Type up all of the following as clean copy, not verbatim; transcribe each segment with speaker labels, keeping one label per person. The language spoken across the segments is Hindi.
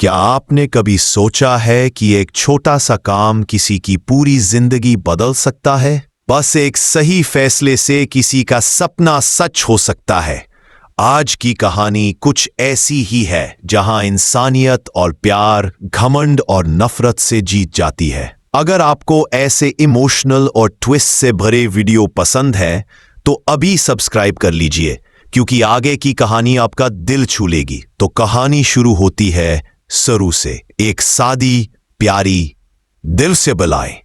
Speaker 1: क्या आपने कभी सोचा है कि एक छोटा सा काम किसी की पूरी जिंदगी बदल सकता है? बस एक सही फैसले से किसी का सपना सच हो सकता है। आज की कहानी कुछ ऐसी ही है जहां इंसानियत और प्यार घमंड और नफरत से जीत जाती है। अगर आपको ऐसे इमोशनल और ट्विस्ट से भरे वीडियो पसंद है तो अभी सब्सक्राइब कर लीजिए, क्योंकि आगे की कहानी आपका दिल छू लेगी। तो कहानी शुरू होती है सरू से, एक सादी प्यारी दिल से बुलाए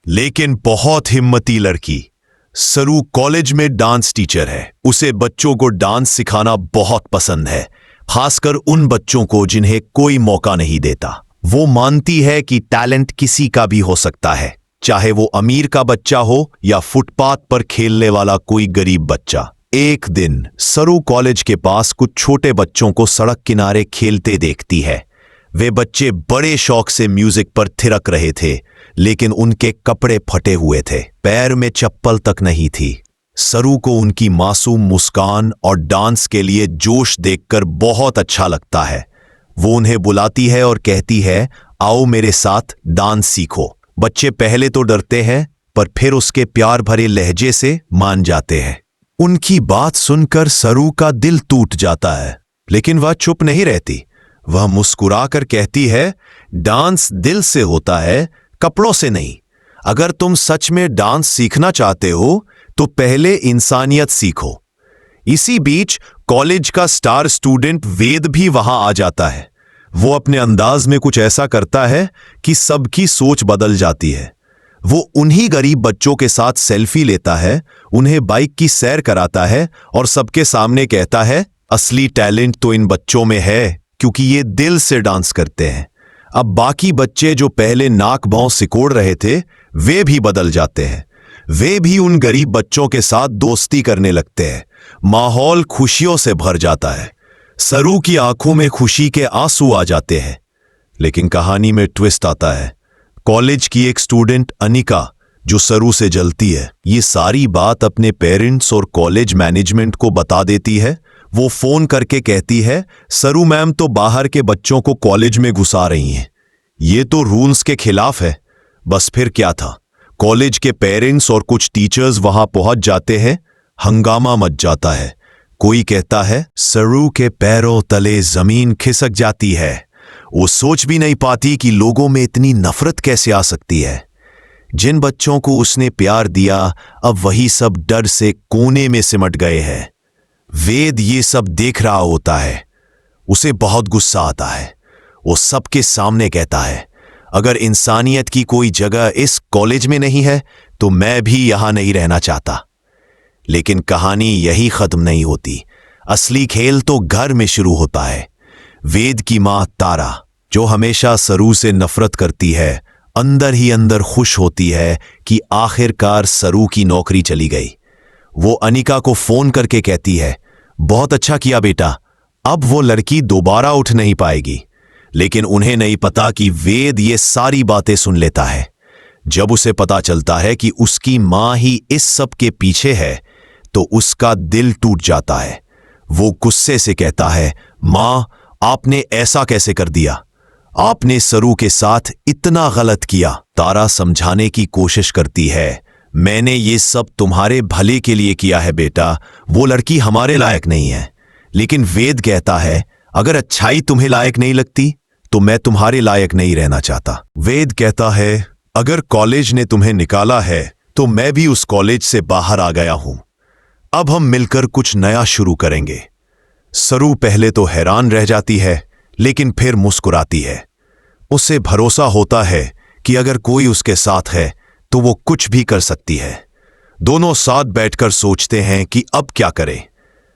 Speaker 1: लेकिन बहुत हिम्मती लड़की। सरू कॉलेज में डांस टीचर है। उसे बच्चों को डांस सिखाना बहुत पसंद है, खासकर उन बच्चों को जिन्हें कोई मौका नहीं देता। वो मानती है कि टैलेंट किसी का भी हो सकता है, चाहे वो अमीर का बच्चा हो या फुटपाथ पर खेलने वाला कोई गरीब बच्चा। एक दिन सरू कॉलेज के पास कुछ छोटे बच्चों को सड़क किनारे खेलते देखती है। वे बच्चे बड़े शौक से म्यूजिक पर थिरक रहे थे, लेकिन उनके कपड़े फटे हुए थे, पैर में चप्पल तक नहीं थी। सरू को उनकी मासूम मुस्कान और डांस के लिए जोश देखकर बहुत अच्छा लगता है। वो उन्हें बुलाती है और कहती है, आओ मेरे साथ डांस सीखो। बच्चे पहले तो डरते हैं, पर फिर उसके प्यार भरे लहजे से मान जाते हैं। उनकी बात सुनकर सरू का दिल टूट जाता है, लेकिन वह चुप नहीं रहती। वह मुस्कुराकर कहती है, डांस दिल से होता है, कपड़ों से नहीं। अगर तुम सच में डांस सीखना चाहते हो तो पहले इंसानियत सीखो। इसी बीच कॉलेज का स्टार स्टूडेंट वेद भी वहां आ जाता है। वो अपने अंदाज में कुछ ऐसा करता है कि सबकी सोच बदल जाती है। वो उन्हीं गरीब बच्चों के साथ सेल्फी लेता है, उन्हें बाइक की सैर कराता है और सबके सामने कहता है, असली टैलेंट तो इन बच्चों में है, क्योंकि ये दिल से डांस करते हैं। अब बाकी बच्चे जो पहले नाक भौं सिकोड़ रहे थे, वे भी बदल जाते हैं। वे भी उन गरीब बच्चों के साथ दोस्ती करने लगते हैं। माहौल खुशियों से भर जाता है। सरू की आंखों में खुशी के आंसू आ जाते हैं। लेकिन कहानी में ट्विस्ट आता है। कॉलेज की एक स्टूडेंट अनिका, जो सरू से जलती है, ये सारी बात अपने पेरेंट्स और कॉलेज मैनेजमेंट को बता देती है। वो फोन करके कहती है, सरू मैम तो बाहर के बच्चों को कॉलेज में घुसा रही हैं। ये तो रूल्स के खिलाफ है। बस फिर क्या था, कॉलेज के पेरेंट्स और कुछ टीचर्स वहां पहुंच जाते हैं। हंगामा मच जाता है। कोई कहता है, सरू के पैरों तले जमीन खिसक जाती है। वो सोच भी नहीं पाती कि लोगों में इतनी नफरत कैसे आ सकती है। जिन बच्चों को उसने प्यार दिया, अब वही सब डर से कोने में सिमट गए हैं। वेद ये सब देख रहा होता है। उसे बहुत गुस्सा आता है। वो सबके सामने कहता है, अगर इंसानियत की कोई जगह इस कॉलेज में नहीं है तो मैं भी यहां नहीं रहना चाहता। लेकिन कहानी यही खत्म नहीं होती। असली खेल तो घर में शुरू होता है। वेद की मां तारा, जो हमेशा सरू से नफरत करती है, अंदर ही अंदर खुश होती है कि आखिरकार सरू की नौकरी चली गई। वो अनिका को फोन करके कहती है, बहुत अच्छा किया बेटा, अब वो लड़की दोबारा उठ नहीं पाएगी। लेकिन उन्हें नहीं पता कि वेद ये सारी बातें सुन लेता है। जब उसे पता चलता है कि उसकी मां ही इस सब के पीछे है, तो उसका दिल टूट जाता है। वो गुस्से से कहता है, मां, आपने ऐसा कैसे कर दिया? आपने सरू के साथ इतना गलत किया। तारा समझाने की कोशिश करती है, मैंने ये सब तुम्हारे भले के लिए किया है बेटा, वो लड़की हमारे लायक नहीं है। लेकिन वेद कहता है, अगर अच्छाई तुम्हें लायक नहीं लगती तो मैं तुम्हारे लायक नहीं रहना चाहता। वेद कहता है, अगर कॉलेज ने तुम्हें निकाला है तो मैं भी उस कॉलेज से बाहर आ गया हूं। अब हम मिलकर कुछ नया शुरू करेंगे। सरू पहले तो हैरान रह जाती है, लेकिन फिर मुस्कुराती है। उसे भरोसा होता है कि अगर कोई उसके साथ है तो वो कुछ भी कर सकती है। दोनों साथ बैठकर सोचते हैं कि अब क्या करें।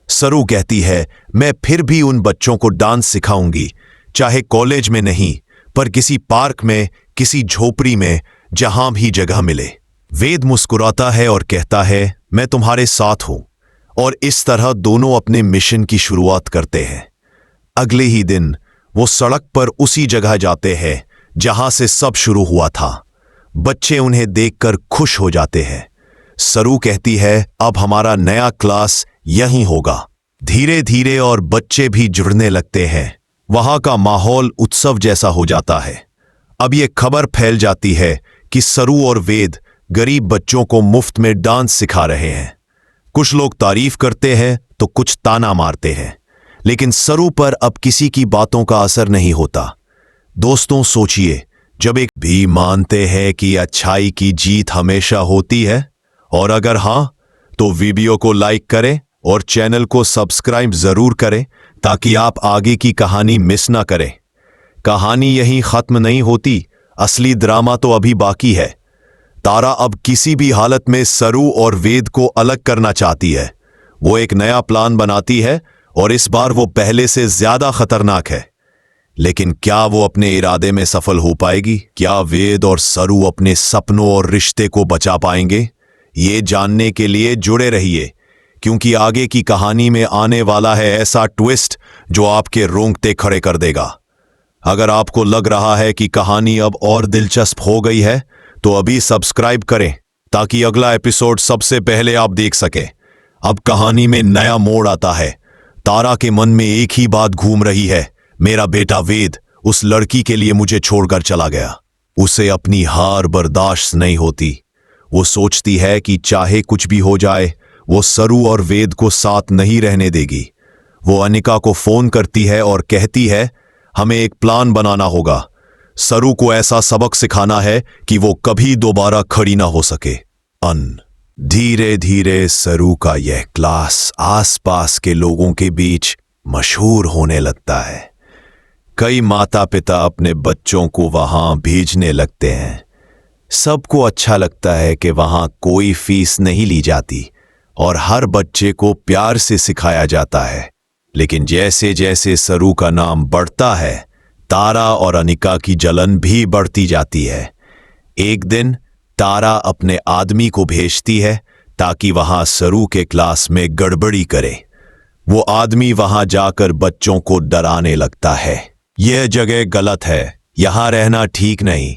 Speaker 1: सरू कहती है, मैं फिर भी उन बच्चों को डांस सिखाऊंगी, चाहे कॉलेज में नहीं, पर किसी पार्क में, किसी झोपड़ी में, जहां भी जगह मिले। वेद मुस्कुराता है और कहता है, मैं तुम्हारे साथ हूं। और इस तरह दोनों अपने मिशन की शुरुआत करते हैं। अगले ही दिन वो सड़क पर उसी जगह जाते हैं जहां से सब शुरू हुआ था। बच्चे उन्हें देखकर खुश हो जाते हैं। सरू कहती है, अब हमारा नया क्लास यहीं होगा। धीरे धीरे और बच्चे भी जुड़ने लगते हैं। वहां का माहौल उत्सव जैसा हो जाता है। अब ये खबर फैल जाती है कि सरू और वेद गरीब बच्चों को मुफ्त में डांस सिखा रहे हैं। कुछ लोग तारीफ करते हैं तो कुछ ताना मारते हैं, लेकिन सरू पर अब किसी की बातों का असर नहीं होता। दोस्तों, सोचिए, जब एक भी मानते हैं कि अच्छाई की जीत हमेशा होती है, और अगर हां, तो वीडियो को लाइक करें और चैनल को सब्सक्राइब जरूर करें ताकि आप आगे की कहानी मिस ना करें। कहानी यहीं खत्म नहीं होती, असली ड्रामा तो अभी बाकी है। तारा अब किसी भी हालत में सरू और वेद को अलग करना चाहती है। वो एक नया प्लान बनाती है और इस बार वो पहले से ज्यादा खतरनाक है। लेकिन क्या वो अपने इरादे में सफल हो पाएगी? क्या वेद और सरू अपने सपनों और रिश्ते को बचा पाएंगे? ये जानने के लिए जुड़े रहिए, क्योंकि आगे की कहानी में आने वाला है ऐसा ट्विस्ट जो आपके रोंगटे खड़े कर देगा। अगर आपको लग रहा है कि कहानी अब और दिलचस्प हो गई है, तो अभी सब्सक्राइब करें ताकि अगला एपिसोड सबसे पहले आप देख सकें। अब कहानी में नया मोड़ आता है। तारा के मन में एक ही बात घूम रही है, मेरा बेटा वेद उस लड़की के लिए मुझे छोड़कर चला गया। उसे अपनी हार बर्दाश्त नहीं होती। वो सोचती है कि चाहे कुछ भी हो जाए, वो सरू और वेद को साथ नहीं रहने देगी। वो अनिका को फोन करती है और कहती है, हमें एक प्लान बनाना होगा। सरू को ऐसा सबक सिखाना है कि वो कभी दोबारा खड़ी ना हो सके। धीरे धीरे सरू का यह क्लास आसपास के लोगों के बीच मशहूर होने लगता है। कई माता पिता अपने बच्चों को वहां भेजने लगते हैं। सबको अच्छा लगता है कि वहां कोई फीस नहीं ली जाती और हर बच्चे को प्यार से सिखाया जाता है। लेकिन जैसे जैसे सरू का नाम बढ़ता है, तारा और अनिका की जलन भी बढ़ती जाती है। एक दिन तारा अपने आदमी को भेजती है ताकि वहां सरू के क्लास में गड़बड़ी करे। वो आदमी वहां जाकर बच्चों को डराने लगता है, यह जगह गलत है, यहां रहना ठीक नहीं।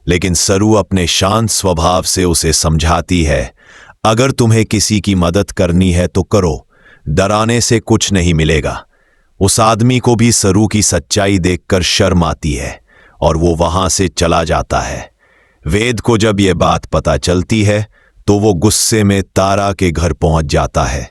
Speaker 1: लेकिन सरू अपने शांत स्वभाव से उसे समझाती है, अगर तुम्हें किसी की मदद करनी है तो करो, डराने से कुछ नहीं मिलेगा। उस आदमी को भी सरू की सच्चाई देखकर शर्म आती है और वो वहां से चला जाता है। वेद को जब यह बात पता चलती है तो वो गुस्से में तारा के घर पहुंच जाता है।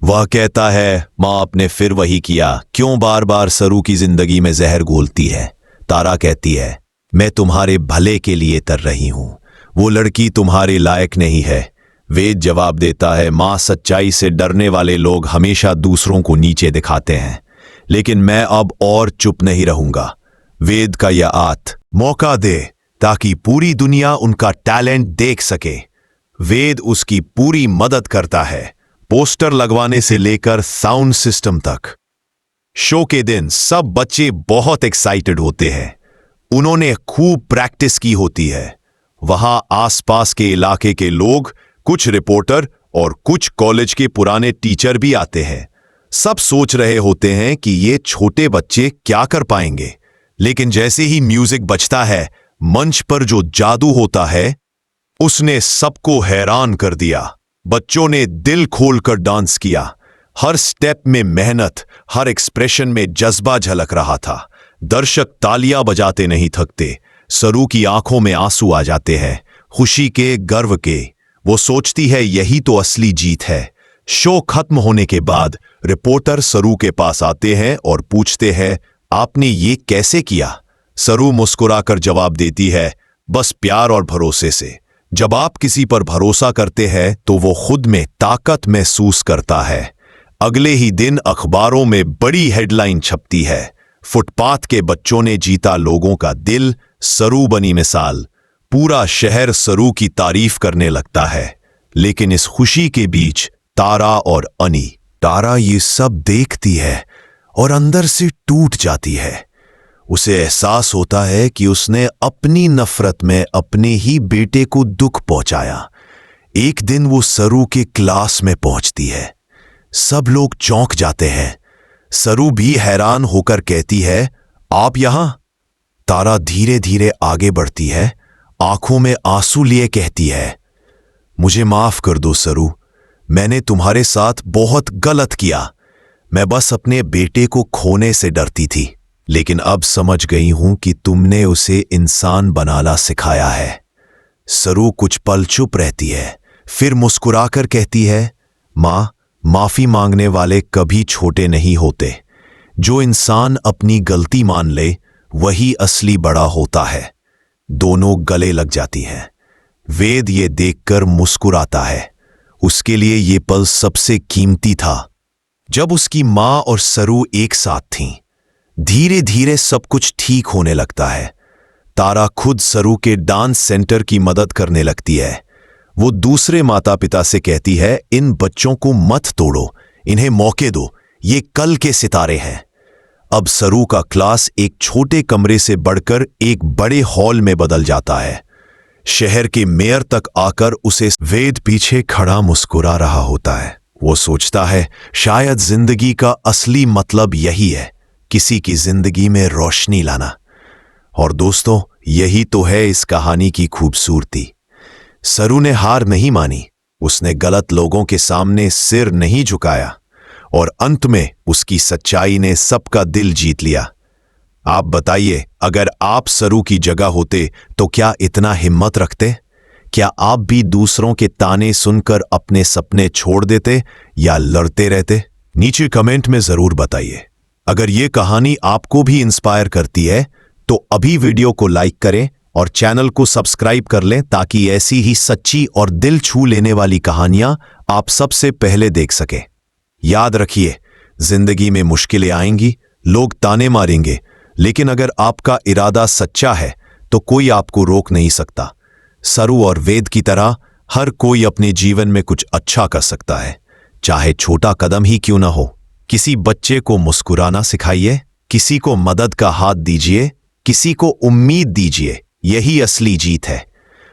Speaker 1: वह कहता है, मां आपने फिर वही किया, क्यों बार बार सरू की जिंदगी में जहर घोलती है? तारा कहती है, मैं तुम्हारे भले के लिए कर रही हूं, वो लड़की तुम्हारे लायक नहीं है। वेद जवाब देता है, मां सच्चाई से डरने वाले लोग हमेशा दूसरों को नीचे दिखाते हैं, लेकिन मैं अब और चुप नहीं रहूंगा। वेद का यह मौका दे ताकि पूरी दुनिया उनका टैलेंट देख सके। वेद उसकी पूरी मदद करता है, पोस्टर लगवाने से लेकर साउंड सिस्टम तक। शो के दिन सब बच्चे बहुत एक्साइटेड होते हैं। उन्होंने खूब प्रैक्टिस की होती है। वहां आसपास के इलाके के लोग, कुछ रिपोर्टर और कुछ कॉलेज के पुराने टीचर भी आते हैं। सब सोच रहे होते हैं कि ये छोटे बच्चे क्या कर पाएंगे। लेकिन जैसे ही म्यूजिक बजता है, मंच पर जो जादू होता है उसने सबको हैरान कर दिया। बच्चों ने दिल खोलकर डांस किया। हर स्टेप में मेहनत, हर एक्सप्रेशन में जज्बा झलक रहा था। दर्शक तालियां बजाते नहीं थकते। सरू की आंखों में आंसू आ जाते हैं, खुशी के, गर्व के। वो सोचती है यही तो असली जीत है। शो खत्म होने के बाद रिपोर्टर सरू के पास आते हैं और पूछते हैं, आपने ये कैसे किया? सरू मुस्कुराकर जवाब देती है, बस प्यार और भरोसे से। जब आप किसी पर भरोसा करते हैं तो वो खुद में ताकत महसूस करता है। अगले ही दिन अखबारों में बड़ी हेडलाइन छपती है, फुटपाथ के बच्चों ने जीता लोगों का दिल, सरू बनी मिसाल। पूरा शहर सरू की तारीफ करने लगता है। लेकिन इस खुशी के बीच तारा ये सब देखती है और अंदर से टूट जाती है। उसे एहसास होता है कि उसने अपनी नफरत में अपने ही बेटे को दुख पहुंचाया। एक दिन वो सरू के क्लास में पहुंचती है। सब लोग चौंक जाते हैं। सरू भी हैरान होकर कहती है, आप यहां? तारा धीरे धीरे आगे बढ़ती है, आंखों में आंसू लिए कहती है, मुझे माफ कर दो सरू, मैंने तुम्हारे साथ बहुत गलत किया। मैं बस अपने बेटे को खोने से डरती थी। लेकिन अब समझ गई हूं कि तुमने उसे इंसान बनाना सिखाया है। सरू कुछ पल चुप रहती है, फिर मुस्कुराकर कहती है, मां, माफी मांगने वाले कभी छोटे नहीं होते। जो इंसान अपनी गलती मान ले वही असली बड़ा होता है। दोनों गले लग जाती हैं। वेद ये देखकर मुस्कुराता है। उसके लिए ये पल सबसे कीमती था। जब उसकी मां और सरू एक साथ थीं, धीरे धीरे सब कुछ ठीक होने लगता है। तारा खुद सरू के डांस सेंटर की मदद करने लगती है। वो दूसरे माता पिता से कहती है, इन बच्चों को मत तोड़ो, इन्हें मौके दो, ये कल के सितारे हैं। अब सरू का क्लास एक छोटे कमरे से बढ़कर एक बड़े हॉल में बदल जाता है। शहर के मेयर तक आकर उसे वेद पीछे खड़ा मुस्कुरा रहा होता है। वो सोचता है, शायद जिंदगी का असली मतलब यही है, किसी की जिंदगी में रोशनी लाना। और दोस्तों, यही तो है इस कहानी की खूबसूरती। सरू ने हार नहीं मानी, उसने गलत लोगों के सामने सिर नहीं झुकाया और अंत में उसकी सच्चाई ने सबका दिल जीत लिया। आप बताइए, अगर आप सरू की जगह होते तो क्या इतना हिम्मत रखते? क्या आप भी दूसरों के ताने सुनकर अपने सपने छोड़ देते या लड़ते रहते? नीचे कमेंट में जरूर बताइए। अगर ये कहानी आपको भी इंस्पायर करती है तो अभी वीडियो को लाइक करें और चैनल को सब्सक्राइब कर लें ताकि ऐसी ही सच्ची और दिल छू लेने वाली कहानियां आप सबसे पहले देख सकें। याद रखिए, जिंदगी में मुश्किलें आएंगी, लोग ताने मारेंगे, लेकिन अगर आपका इरादा सच्चा है तो कोई आपको रोक नहीं सकता। सरू और वेद की तरह हर कोई अपने जीवन में कुछ अच्छा कर सकता है, चाहे छोटा कदम ही क्यों ना हो। किसी बच्चे को मुस्कुराना सिखाइए, किसी को मदद का हाथ दीजिए, किसी को उम्मीद दीजिए, यही असली जीत है।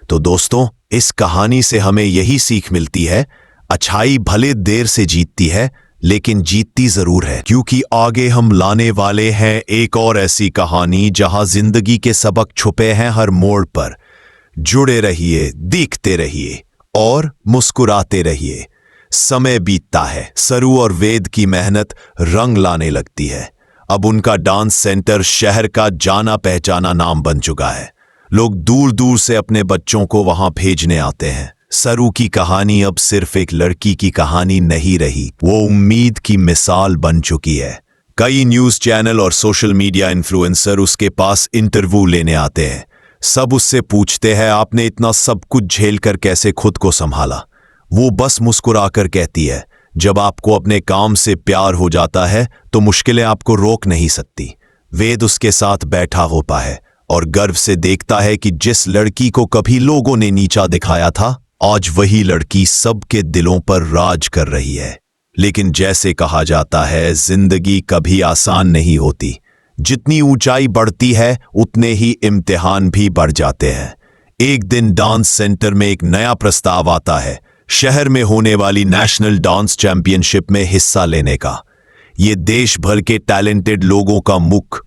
Speaker 1: तो दोस्तों, इस कहानी से हमें यही सीख मिलती है, अच्छाई भले देर से जीतती है लेकिन जीतती जरूर है। क्योंकि आगे हम लाने वाले हैं एक और ऐसी कहानी जहां जिंदगी के सबक छुपे हैं हर मोड़ पर। जुड़े रहिए, देखते रहिए और मुस्कुराते रहिए। समय बीतता है, सरू और वेद की मेहनत रंग लाने लगती है। अब उनका डांस सेंटर शहर का जाना पहचाना नाम बन चुका है। लोग दूर दूर से अपने बच्चों को वहां भेजने आते हैं। सरू की कहानी अब सिर्फ एक लड़की की कहानी नहीं रही, वो उम्मीद की मिसाल बन चुकी है। कई न्यूज चैनल और सोशल मीडिया इन्फ्लुएंसर उसके पास इंटरव्यू लेने आते हैं। सब उससे पूछते हैं, आपने इतना सब कुछ झेलकर कैसे खुद को संभाला? वो बस मुस्कुराकर कहती है, जब आपको अपने काम से प्यार हो जाता है तो मुश्किलें आपको रोक नहीं सकती। वेद उसके साथ बैठा होता है और गर्व से देखता है कि जिस लड़की को कभी लोगों ने नीचा दिखाया था, आज वही लड़की सबके दिलों पर राज कर रही है। लेकिन जैसे कहा जाता है, जिंदगी कभी आसान नहीं होती। जितनी ऊंचाई बढ़ती है उतने ही इम्तिहान भी बढ़ जाते हैं। एक दिन डांस सेंटर में एक नया प्रस्ताव आता है, शहर में होने वाली नेशनल डांस चैंपियनशिप में हिस्सा लेने का। ये देश भर के टैलेंटेड लोगों का मुख